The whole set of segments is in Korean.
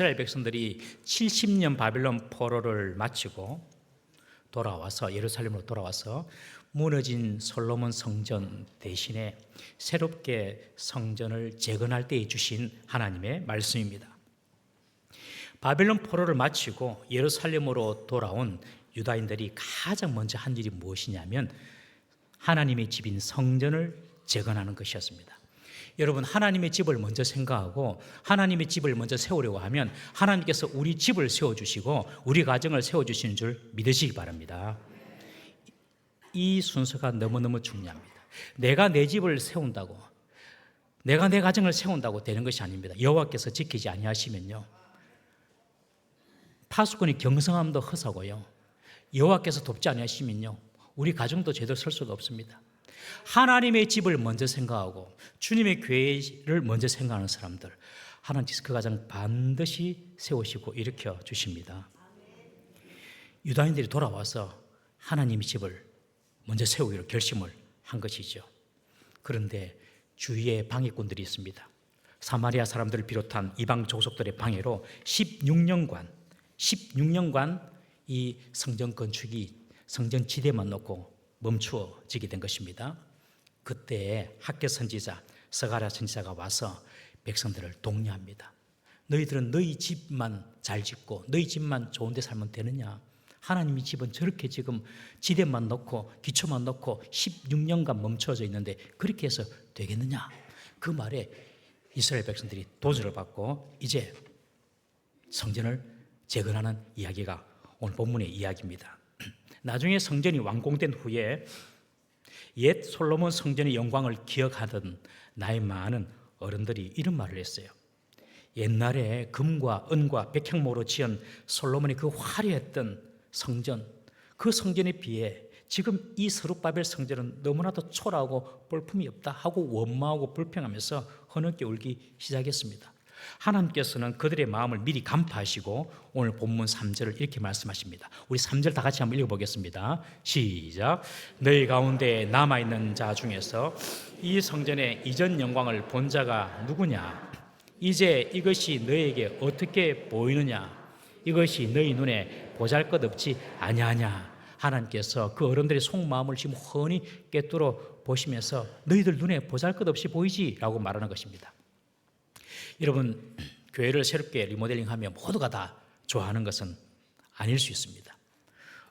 이스라엘 백성들이 70년 바벨론 포로를 마치고 돌아와서 예루살렘으로 돌아와서 무너진 솔로몬 성전 대신에 새롭게 성전을 재건할 때에 주신 하나님의 말씀입니다. 바벨론 포로를 마치고 예루살렘으로 돌아온 유다인들이 가장 먼저 한 일이 무엇이냐면 하나님의 집인 성전을 재건하는 것이었습니다. 여러분, 하나님의 집을 먼저 생각하고 하나님의 집을 먼저 세우려고 하면 하나님께서 우리 집을 세워주시고 우리 가정을 세워주시는 줄 믿으시기 바랍니다. 이 순서가 너무너무 중요합니다. 내가 내 집을 세운다고, 내가 내 가정을 세운다고 되는 것이 아닙니다. 여호와께서 지키지 아니하시면요, 파수꾼이 경성함도 허사고요, 여호와께서 돕지 아니하시면요, 우리 가정도 제대로 설 수가 없습니다. 하나님의 집을 먼저 생각하고 주님의 교회를 먼저 생각하는 사람들, 하나님께서 그 가정 반드시 세우시고 일으켜 주십니다. 유다인들이 돌아와서 하나님의 집을 먼저 세우기로 결심을 한 것이죠. 그런데 주위에 방해꾼들이 있습니다. 사마리아 사람들을 비롯한 이방 족속들의 방해로 16년간 이 성전 건축이 성전 지대만 놓고 멈추어지게 된 것입니다. 그때 학개 선지자 스가랴 선지자가 와서 백성들을 독려합니다. 너희들은 너희 집만 잘 짓고 너희 집만 좋은 데 살면 되느냐? 하나님의 집은 저렇게 지금 지대만 놓고 기초만 놓고 16년간 멈춰져 있는데 그렇게 해서 되겠느냐? 그 말에 이스라엘 백성들이 도전을 받고 이제 성전을 재건하는 이야기가 오늘 본문의 이야기입니다. 나중에 성전이 완공된 후에 옛 솔로몬 성전의 영광을 기억하던 나이 많은 어른들이 이런 말을 했어요. 옛날에 금과 은과 백향모로 지은 솔로몬의 그 화려했던 성전, 그 성전에 비해 지금 이 스룹바벨 성전은 너무나도 초라하고 볼품이 없다 하고 원망하고 불평하면서 흐느껴 울기 시작했습니다. 하나님께서는 그들의 마음을 미리 간파하시고 오늘 본문 3절을 이렇게 말씀하십니다. 우리 3절 다 같이 한번 읽어보겠습니다. 시작. 너희 가운데 남아있는 자 중에서 이 성전의 이전 영광을 본 자가 누구냐? 이제 이것이 너희에게 어떻게 보이느냐? 이것이 너희 눈에 보잘것없지 아니하냐? 하나님께서 그 어른들의 속마음을 지금 훤히 꿰뚫어 보시면서 너희들 눈에 보잘것없이 보이지? 라고 말하는 것입니다. 여러분, 교회를 새롭게 리모델링하며 모두가 다 좋아하는 것은 아닐 수 있습니다.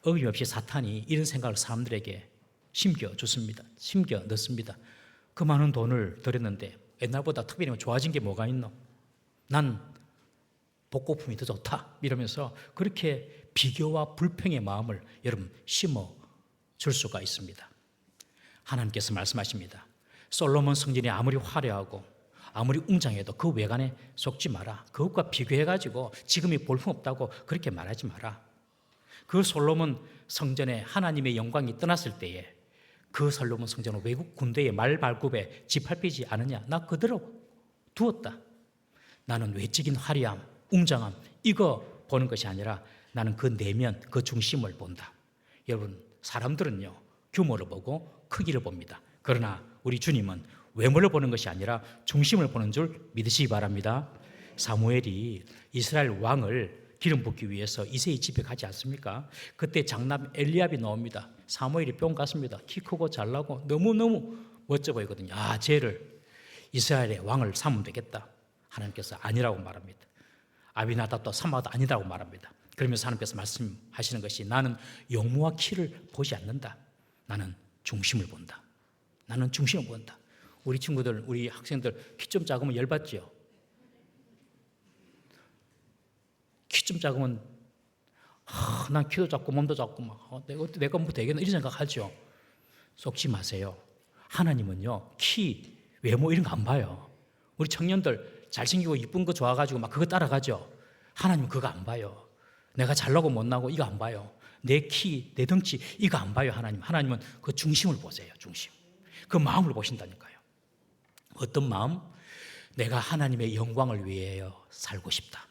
어김없이 사탄이 이런 생각을 사람들에게 심겨줬습니다. 심겨 넣습니다. 그 많은 돈을 들였는데 옛날보다 특별히 좋아진 게 뭐가 있노? 난 복고품이 더 좋다 이러면서 그렇게 비교와 불평의 마음을 여러분 심어줄 수가 있습니다. 하나님께서 말씀하십니다. 솔로몬 성전이 아무리 화려하고 아무리 웅장해도 그 외관에 속지 마라. 그것과 비교해가지고 지금이 볼품없다고 그렇게 말하지 마라. 그 솔로몬 성전에 하나님의 영광이 떠났을 때에 그 솔로몬 성전은 외국 군대의 말발굽에 짓밟히지 않으냐? 나 그대로 두었다. 나는 외적인 화려함, 웅장함 이거 보는 것이 아니라 나는 그 내면, 그 중심을 본다. 여러분, 사람들은요 규모를 보고 크기를 봅니다. 그러나 우리 주님은 외모를 보는 것이 아니라 중심을 보는 줄 믿으시기 바랍니다. 사무엘이 이스라엘 왕을 기름 붓기 위해서 이새의 집에 가지 않습니까? 그때 장남 엘리압이 나옵니다. 사무엘이 뿅 갔습니다. 키 크고 잘나고 너무너무 멋져 보이거든요. 쟤를 이스라엘의 왕을 삼으면 되겠다. 하나님께서 아니라고 말합니다. 아비나답도 삼아도 아니라고 말합니다. 그러면서 하나님께서 말씀하시는 것이 나는 용모와 키를 보지 않는다. 나는 중심을 본다. 나는 중심을 본다. 우리 친구들, 우리 학생들 키 좀 작으면 열받죠? 키 좀 작으면 난 키도 작고 몸도 작고 막 내가 뭐 되겠나 이런 생각하죠. 속지 마세요. 하나님은요 키, 외모 이런 거 안 봐요. 우리 청년들 잘생기고 이쁜 거 좋아가지고 막 그거 따라가죠. 하나님은 그거 안 봐요. 내가 잘나고 못나고 이거 안 봐요. 내 키, 내 덩치 이거 안 봐요. 하나님은 그 중심을 보세요. 중심. 그 마음을 보신다니까요. 어떤 마음? 내가 하나님의 영광을 위하여 살고 싶다.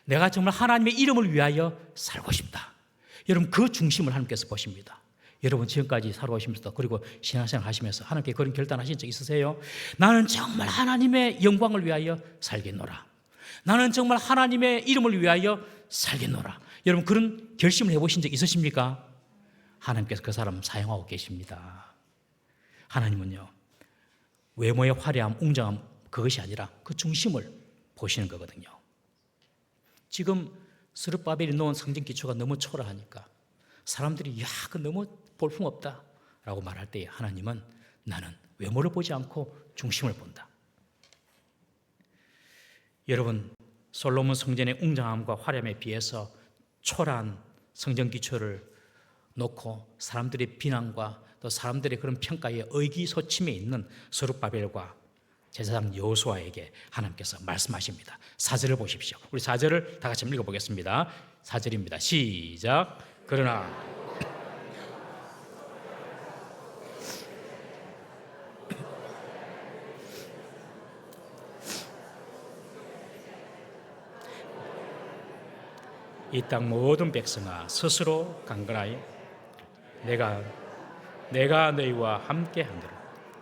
내가 정말 하나님의 이름을 위하여 살고 싶다. 여러분 그 중심을 하나님께서 보십니다. 여러분 지금까지 살아오시면서 그리고 신앙생활 하시면서 하나님께 그런 결단하신 적 있으세요? 나는 정말 하나님의 영광을 위하여 살겠노라. 나는 정말 하나님의 이름을 위하여 살겠노라. 여러분 그런 결심을 해보신 적 있으십니까? 하나님께서 그 사람 사용하고 계십니다. 하나님은요, 외모의 화려함, 웅장함 그것이 아니라 그 중심을 보시는 거거든요. 지금 스룹바벨이 놓은 성전 기초가 너무 초라하니까 사람들이 야, 그 너무 볼품없다 라고 말할 때에 하나님은 나는 외모를 보지 않고 중심을 본다. 여러분, 솔로몬 성전의 웅장함과 화려함에 비해서 초라한 성전 기초를 놓고 사람들의 비난과 또 사람들의 그런 평가에 의기소침해 있는 스룹바벨과 제사장 여호수아에게 하나님께서 말씀하십니다. 4절을 보십시오. 우리 4절을 다 같이 읽어보겠습니다. 4절입니다. 시작. 그러나 이 땅 모든 백성아 스스로 강건하여 내가 너희와 함께 하노라.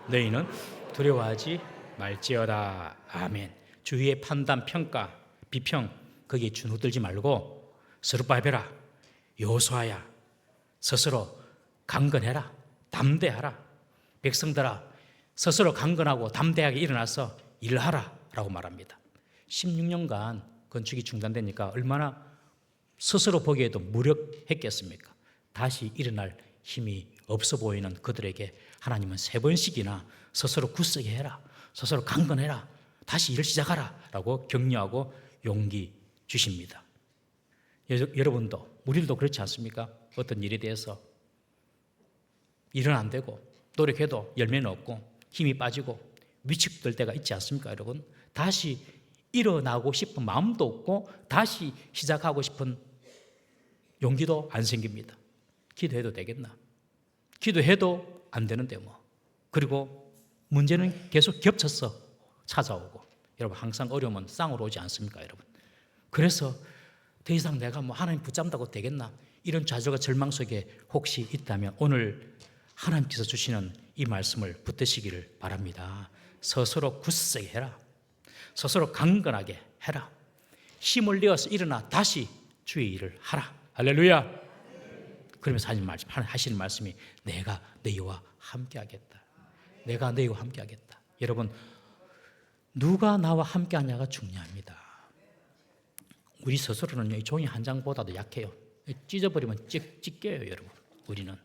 너희는 두려워하지 말지어다. 아멘. 주위의 판단, 평가, 비평 거기에 주눅들지 말고 스룹바벨아, 여호수아야 스스로 강건해라. 담대하라. 백성들아 스스로 강건하고 담대하게 일어나서 일하라 라고 말합니다. 16년간 건축이 중단되니까 얼마나 스스로 보기에도 무력했겠습니까? 다시 일어날 힘이 없어 보이는 그들에게 하나님은 3번씩이나 스스로 굳세게 해라, 스스로 강건해라, 다시 일을 시작하라 라고 격려하고 용기 주십니다. 여러분도 우리도 그렇지 않습니까? 어떤 일에 대해서 일은 안 되고 노력해도 열매는 없고 힘이 빠지고 위축될 때가 있지 않습니까? 여러분 다시 일어나고 싶은 마음도 없고 다시 시작하고 싶은 용기도 안 생깁니다. 기도해도 되겠나? 기도해도 안 되는데 뭐. 그리고 문제는 계속 겹쳐서 찾아오고, 여러분 항상 어려움은 쌍으로 오지 않습니까, 여러분? 그래서 더 이상 내가 뭐 하나님 붙잡는다고 되겠나? 이런 좌절과 절망 속에 혹시 있다면 오늘 하나님께서 주시는 이 말씀을 붙드시기를 바랍니다. 스스로 굳세게 해라. 스스로 강건하게 해라. 힘을 내어서 일어나 다시 주의 일을 하라. 할렐루야. 그러면서 하시는 말씀이 내가 너희와 함께하겠다. 내가 너희와 함께하겠다. 여러분 누가 나와 함께하냐가 중요합니다. 우리 스스로는 이 종이 한 장보다도 약해요. 찢어버리면 찢겨요, 여러분. 우리는.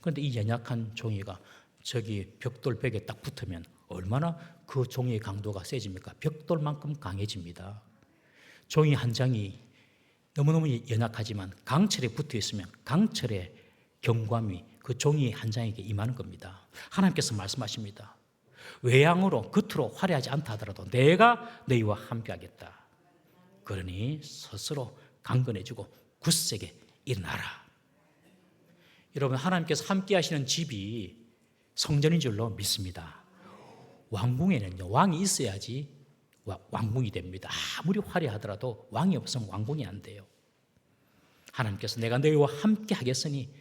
그런데 이 연약한 종이가 저기 벽돌 벽에 딱 붙으면 얼마나 그 종이의 강도가 세집니까? 벽돌만큼 강해집니다. 종이 한 장이 너무너무 연약하지만 강철에 붙어 있으면 강철의 경감이 그 종이 한 장에게 임하는 겁니다. 하나님께서 말씀하십니다. 외양으로 겉으로 화려하지 않다 하더라도 내가 너희와 함께하겠다. 그러니 스스로 강건해지고 굳세게 일어나라. 여러분 하나님께서 함께 하시는 집이 성전인 줄로 믿습니다. 왕궁에는요 왕이 있어야지 왕궁이 됩니다. 아무리 화려하더라도 왕이 없으면 왕궁이 안 돼요. 하나님께서 내가 너희와 함께 하겠으니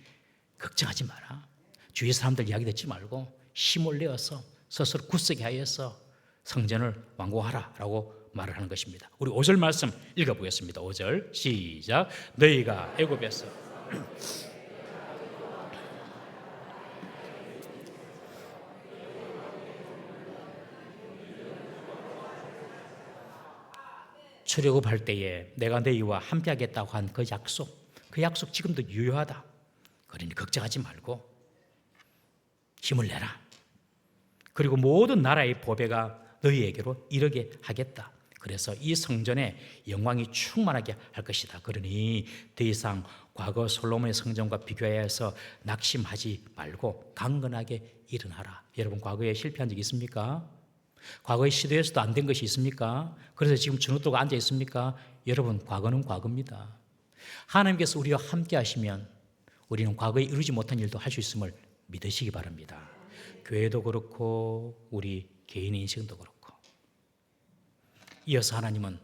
걱정하지 마라. 주위 사람들 이야기 듣지 말고 힘을 내어서 스스로 굳세게 하여서 성전을 완공하라 라고 말을 하는 것입니다. 우리 5절 말씀 읽어보겠습니다. 5절 시작. 너희가 애굽에서 출애굽할 때에 내가 너희와 함께하겠다고 한 그 약속 지금도 유효하다. 그러니 걱정하지 말고 힘을 내라. 그리고 모든 나라의 보배가 너희에게로 이르게 하겠다. 그래서 이 성전에 영광이 충만하게 할 것이다. 그러니 더 이상 과거 솔로몬의 성전과 비교해서 낙심하지 말고 강건하게 일어나라. 여러분 과거에 실패한 적 있습니까? 과거에 시도해서도 안 된 것이 있습니까? 그래서 지금 주눅들고 앉아 있습니까? 여러분 과거는 과거입니다. 하나님께서 우리와 함께 하시면 우리는 과거에 이루지 못한 일도 할 수 있음을 믿으시기 바랍니다. 교회도 그렇고 우리 개인의 인생도 그렇고. 이어서 하나님은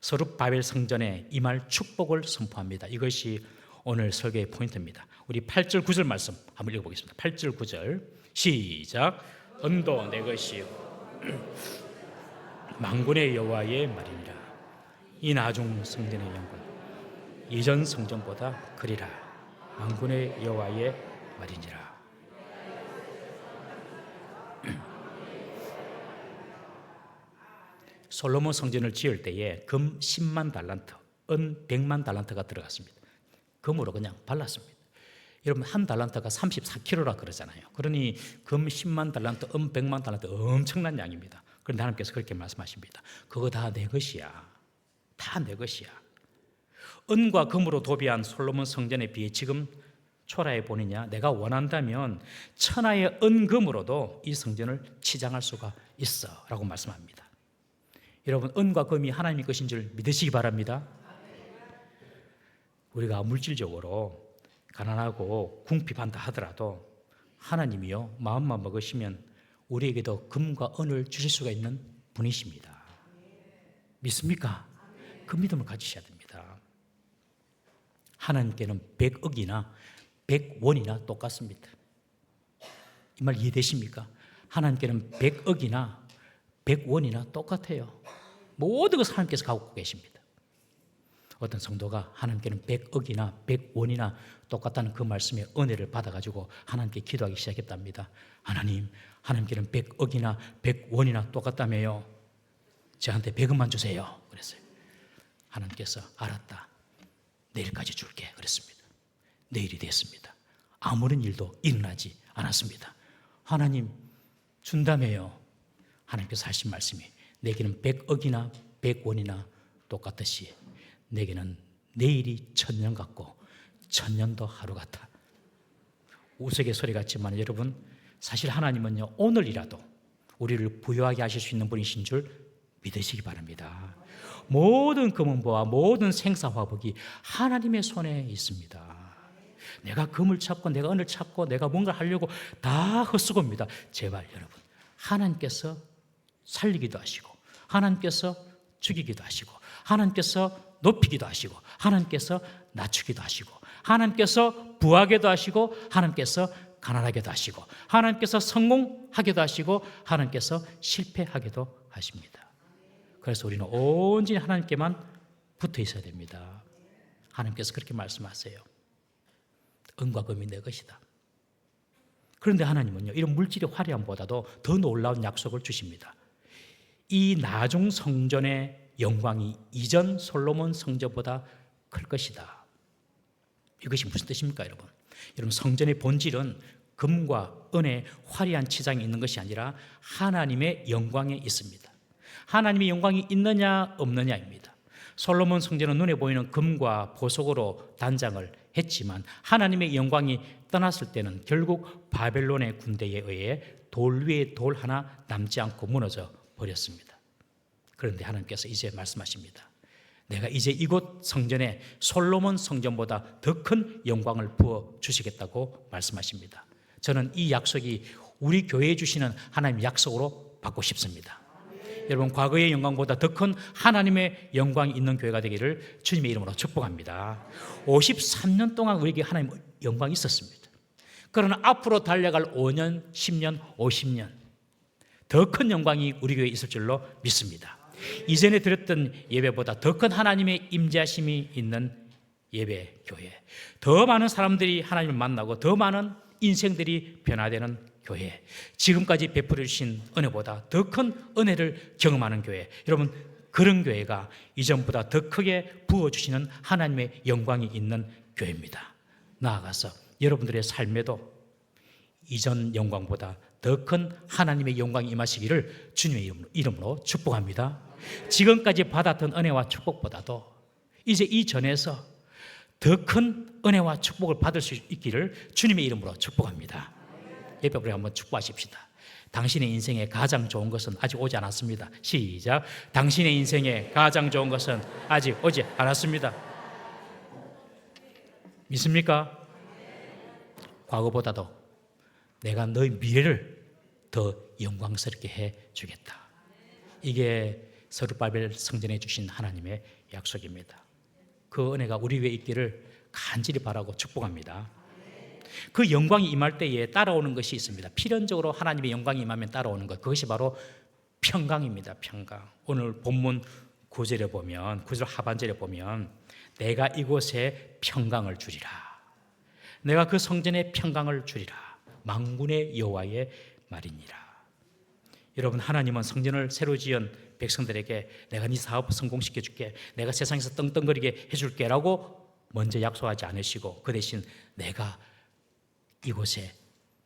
스룹바벨 성전에 임할 축복을 선포합니다. 이것이 오늘 설교의 포인트입니다. 우리 8절 9절 말씀 한번 읽어보겠습니다. 8절 9절 시작. 은도 내 것이요 만군의 여호와의 말이니라. 이 나중 성전의 영광 이전 성전보다 그리라. 만군의 여호와의 말이니라. 솔로몬 성전을 지을 때에 금 10만 달란트, 은 100만 달란트가 들어갔습니다. 금으로 그냥 발랐습니다. 여러분 한 달란트가 34kg라 그러잖아요. 그러니 금 10만 달란트, 은 100만 달란트 엄청난 양입니다. 그런데 하나님께서 그렇게 말씀하십니다. 그거 다 내 것이야. 다 내 것이야. 은과 금으로 도배한 솔로몬 성전에 비해 지금 초라해 보느냐? 내가 원한다면 천하의 은금으로도 이 성전을 치장할 수가 있어 라고 말씀합니다. 여러분 은과 금이 하나님의 것인 줄 믿으시기 바랍니다. 우리가 물질적으로 가난하고 궁핍한다 하더라도 하나님이요 마음만 먹으시면 우리에게도 금과 은을 주실 수가 있는 분이십니다. 믿습니까? 그 믿음을 가지셔야 됩니다. 하나님께는 100억이나 100원이나 똑같습니다. 이 말 이해되십니까? 하나님께는 100억이나 100원이나 똑같아요. 모든 것을 하나님께서 갖고 계십니다. 어떤 성도가 하나님께는 100억이나 100원이나 똑같다는 그 말씀의 은혜를 받아가지고 하나님께 기도하기 시작했답니다. 하나님, 하나님께는 100억이나 100원이나 똑같다며요. 저한테 100원만 주세요. 그랬어요. 하나님께서 알았다. 내일까지 줄게. 그랬습니다. 내일이 됐습니다. 아무런 일도 일어나지 않았습니다. 하나님 준다며요. 하나님께서 하신 말씀이 내게는 100억이나 100원이나 똑같듯이 내게는 내일이 1000년 같고 1000년도 하루 같아. 우스갯소리 같지만 여러분 사실 하나님은요 오늘이라도 우리를 부유하게 하실 수 있는 분이신 줄 믿으시기 바랍니다. 모든 금은보와 모든 생사화복이 하나님의 손에 있습니다. 내가 금을 찾고 내가 은을 찾고 내가 뭔가를 하려고 다 헛수고입니다. 제발 여러분 하나님께서 살리기도 하시고 하나님께서 죽이기도 하시고 하나님께서 높이기도 하시고 하나님께서 낮추기도 하시고 하나님께서 부하게도 하시고 하나님께서 가난하게도 하시고 하나님께서 성공하게도 하시고 하나님께서 실패하게도 하십니다. 그래서 우리는 온전히 하나님께만 붙어 있어야 됩니다. 하나님께서 그렇게 말씀하세요. 은과 금이 내 것이다. 그런데 하나님은요 이런 물질의 화려함보다도 더 놀라운 약속을 주십니다. 이 나중 성전의 영광이 이전 솔로몬 성전보다 클 것이다. 이것이 무슨 뜻입니까, 여러분? 여러분 성전의 본질은 금과 은의 화려한 치장이 있는 것이 아니라 하나님의 영광에 있습니다. 하나님의 영광이 있느냐 없느냐입니다. 솔로몬 성전은 눈에 보이는 금과 보석으로 단장을 했지만 하나님의 영광이 떠났을 때는 결국 바벨론의 군대에 의해 돌 위에 돌 하나 남지 않고 무너져 버렸습니다. 그런데 하나님께서 이제 말씀하십니다. 내가 이제 이곳 성전에 솔로몬 성전보다 더 큰 영광을 부어 주시겠다고 말씀하십니다. 저는 이 약속이 우리 교회에 주시는 하나님의 약속으로 받고 싶습니다. 여러분 과거의 영광보다 더 큰 하나님의 영광이 있는 교회가 되기를 주님의 이름으로 축복합니다. 53년 동안 우리에게 하나님의 영광이 있었습니다. 그러나 앞으로 달려갈 5년, 10년, 50년 더 큰 영광이 우리 교회에 있을 줄로 믿습니다. 이전에 드렸던 예배보다 더 큰 하나님의 임재하심이 있는 예배 교회, 더 많은 사람들이 하나님을 만나고 더 많은 인생들이 변화되는 교회, 지금까지 베풀어 주신 은혜보다 더 큰 은혜를 경험하는 교회, 여러분 그런 교회가 이전보다 더 크게 부어주시는 하나님의 영광이 있는 교회입니다. 나아가서 여러분들의 삶에도 이전 영광보다 더 큰 하나님의 영광이 임하시기를 주님의 이름으로 축복합니다. 지금까지 받았던 은혜와 축복보다도 이제 이 전에서 더 큰 은혜와 축복을 받을 수 있기를 주님의 이름으로 축복합니다. 예배 우리 한번 축복하십시다. 당신의 인생에 가장 좋은 것은 아직 오지 않았습니다. 시작. 당신의 인생에 가장 좋은 것은 아직 오지 않았습니다. 믿습니까? 과거보다도 내가 너희 미래를 더 영광스럽게 해주겠다. 이게 스룹바벨 성전에 주신 하나님의 약속입니다. 그 은혜가 우리 위에 있기를 간절히 바라고 축복합니다. 그 영광이 임할 때에 따라오는 것이 있습니다. 필연적으로 하나님의 영광이 임하면 따라오는 것, 그것이 바로 평강입니다. 평강. 오늘 본문 9절에 보면 9절 하반절에 보면 내가 이곳에 평강을 주리라. 내가 그 성전에 평강을 주리라. 만군의 여호와의 말이니라. 여러분, 하나님은 성전을 새로 지은 백성들에게 내가 네 사업 성공시켜 줄게, 내가 세상에서 떵떵거리게 해줄게 라고 먼저 약속하지 않으시고 그 대신 내가 이곳에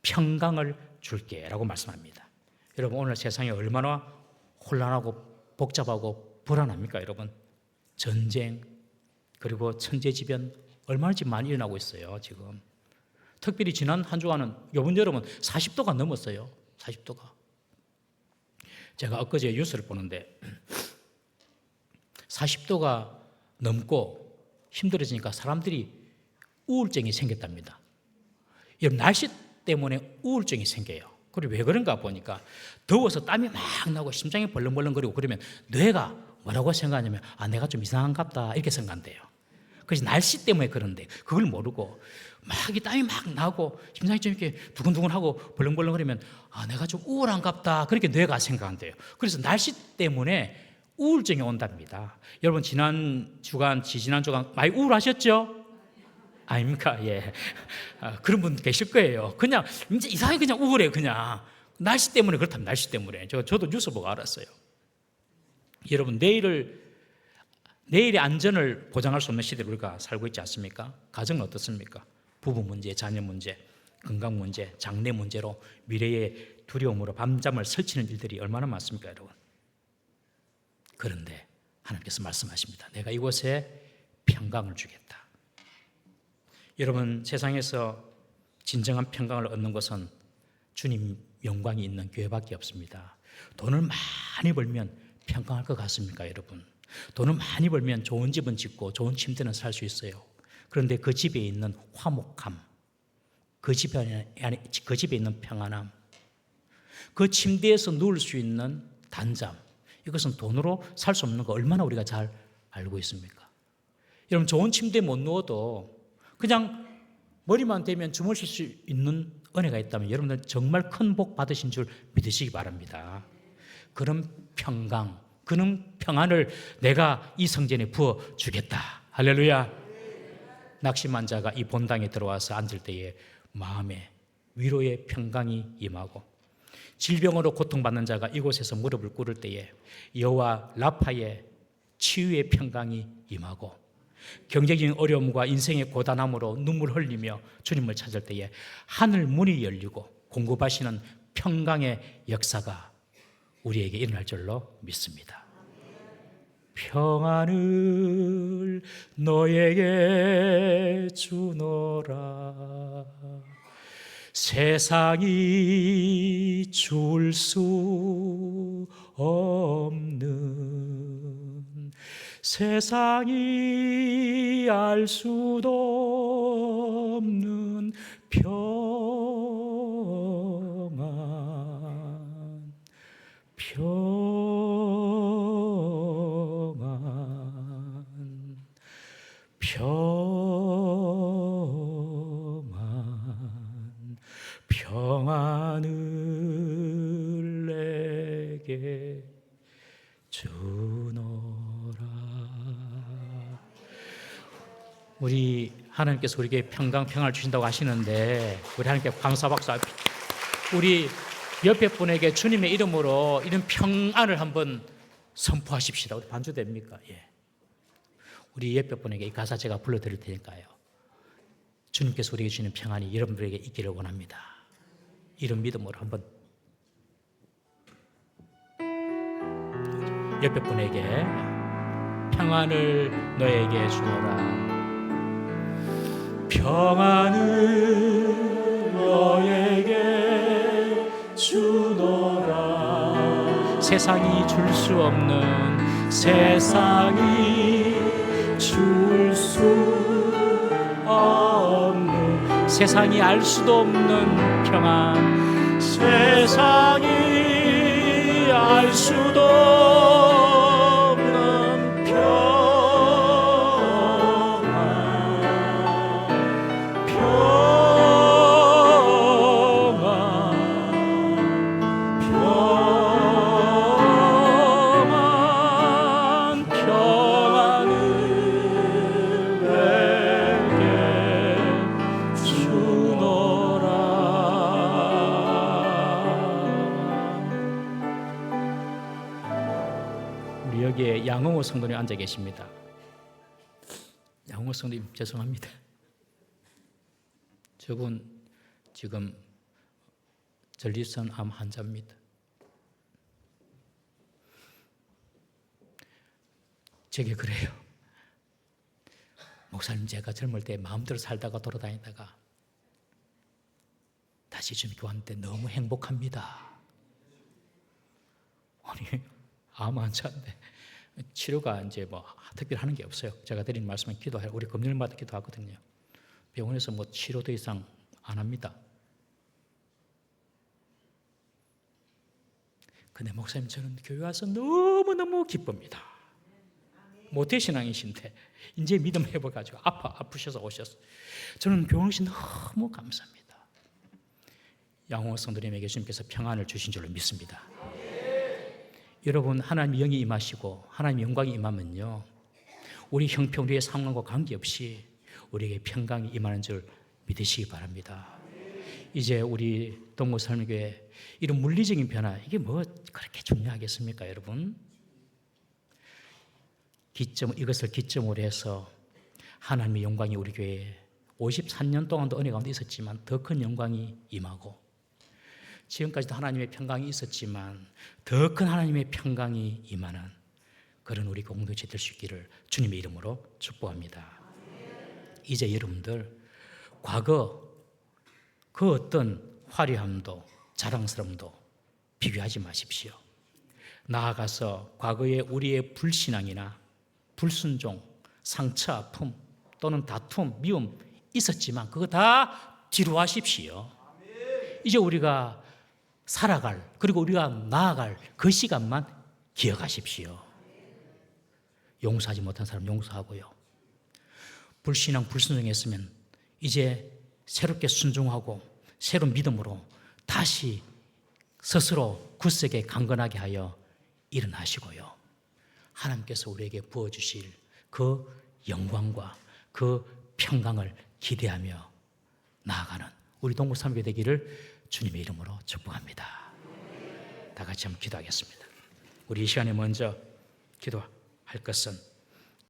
평강을 줄게 라고 말씀합니다. 여러분, 오늘 세상이 얼마나 혼란하고 복잡하고 불안합니까? 여러분, 전쟁 그리고 천재지변 얼마나 지금 많이 일어나고 있어요. 지금 특별히 지난 한 주간은 이번 여름은 40도가 넘었어요. 40도가. 제가 엊그제 뉴스를 보는데 40도가 넘고 힘들어지니까 사람들이 우울증이 생겼답니다. 여러분, 날씨 때문에 우울증이 생겨요. 그리고 왜 그런가 보니까 더워서 땀이 막 나고 심장이 벌렁벌렁거리고 그러면 뇌가 뭐라고 생각하냐면 내가 좀 이상한갑다 이렇게 생각한대요. 그래서 날씨 때문에 그런데 그걸 모르고 막 이 땀이 막 나고 심장이 좀 이렇게 두근두근하고 벌렁벌렁거리면 내가 좀 우울한갑다 그렇게 뇌가 생각한대요. 그래서 날씨 때문에 우울증이 온답니다. 여러분, 지난 주간 많이 우울하셨죠? 아닙니까? 예. 그런 분 계실 거예요. 그냥 이제 이상하게 그냥 우울해. 그냥 날씨 때문에 그렇다면 날씨 때문에. 저도 뉴스 보고 알았어요. 여러분, 내일의 안전을 보장할 수 없는 시대를 우리가 살고 있지 않습니까? 가정은 어떻습니까? 부부 문제, 자녀 문제, 건강 문제, 장래 문제로 미래의 두려움으로 밤잠을 설치는 일들이 얼마나 많습니까, 여러분? 그런데 하나님께서 말씀하십니다. 내가 이곳에 평강을 주겠다. 여러분, 세상에서 진정한 평강을 얻는 것은 주님 영광이 있는 교회밖에 없습니다. 돈을 많이 벌면 평강할 것 같습니까, 여러분? 돈을 많이 벌면 좋은 집은 짓고 좋은 침대는 살 수 있어요. 그런데 그 집에 있는 화목함, 그 집에 있는 평안함, 그 침대에서 누울 수 있는 단잠, 이것은 돈으로 살 수 없는 거 얼마나 우리가 잘 알고 있습니까? 여러분, 좋은 침대에 못 누워도 그냥 머리만 대면 주무실 수 있는 은혜가 있다면 여러분들 정말 큰 복 받으신 줄 믿으시기 바랍니다. 그런 평강, 그런 평안을 내가 이 성전에 부어주겠다. 할렐루야. 낙심한 자가 이 본당에 들어와서 앉을 때에 마음에 위로의 평강이 임하고, 질병으로 고통받는 자가 이곳에서 무릎을 꿇을 때에 여호와 라파의 치유의 평강이 임하고, 경제적인 어려움과 인생의 고단함으로 눈물 흘리며 주님을 찾을 때에 하늘 문이 열리고 공급하시는 평강의 역사가 우리에게 일어날 줄로 믿습니다. 평안을 너에게 주노라. 세상이 줄 수 없는, 세상이 알 수도 없는 평안, 평안을 내게 주노라. 우리 하나님께서 우리에게 평안을 주신다고 하시는데 우리 하나님께 감사 박수. 우리 옆에 분에게 주님의 이름으로 이런 평안을 한번 선포하십시다. 우리 반주 됩니까? 예. 우리 옆에 분에게 이 가사 제가 불러드릴 테니까요. 주님께서 우리에게 주시는 평안이 여러분들에게 있기를 원합니다. 이런 믿음으로 한번 옆에 분에게 평안을 너에게 주노라. 평안을 너에게 주노라. 세상이 줄 수 없는, 세상이 줄 수 없는, 세상이 알 수도 없는 평안, 세상이 알 수도 없는 평안, 평안, 평안, 여기에 양홍호 성도님 앉아 계십니다. 양홍호 성도님 죄송합니다. 저분 지금 전립선 암 환자입니다. 제게 그래요. 목사님, 제가 젊을 때 마음대로 살다가 돌아다니다가 다시 주님께 왔는데 너무 행복합니다. 아니, 암 환자인데 치료가 이제 뭐 특별히 하는 게 없어요. 제가 드린 말씀은 기도해요. 우리 금요일마다 기도하거든요. 병원에서 뭐 치료 더 이상 안 합니다. 근데 목사님, 저는 교회 와서 너무너무 기쁩니다. 모태신앙이신데 이제 믿음 회복해가지고 아프셔서 오셨어요. 저는 교회 오신 너무 감사합니다. 양홍호 성도님에게 주님께서 평안을 주신 줄로 믿습니다. 여러분, 하나님의 영이 임하시고 하나님의 영광이 임하면요, 우리 형편, 우리의 상황과 관계없이 우리에게 평강이 임하는 줄 믿으시기 바랍니다. 이제 우리 동구설교회 이런 물리적인 변화, 이게 뭐 그렇게 중요하겠습니까, 여러분? 이것을 기점으로 해서 하나님의 영광이 우리 교회에 53년 동안도 은혜 가운데 있었지만 더 큰 영광이 임하고, 지금까지도 하나님의 평강이 있었지만 더 큰 하나님의 평강이 임하는 그런 우리 공동체 될 수 있기를 주님의 이름으로 축복합니다. 이제 여러분들 과거 그 어떤 화려함도 자랑스러움도 비교하지 마십시오. 나아가서 과거에 우리의 불신앙이나 불순종, 상처, 아픔 또는 다툼, 미움 있었지만 그거 다 뒤로 하십시오. 이제 우리가 살아갈, 그리고 우리가 나아갈 그 시간만 기억하십시오. 용서하지 못한 사람 용서하고요. 불신앙, 불순종했으면 이제 새롭게 순종하고 새로운 믿음으로 다시 스스로 굳세게 강건하게 하여 일어나시고요. 하나님께서 우리에게 부어주실 그 영광과 그 평강을 기대하며 나아가는 우리 동굴삼교 되기를 주님의 이름으로 축복합니다. 다 같이 한번 기도하겠습니다. 우리 이 시간에 먼저 기도할 것은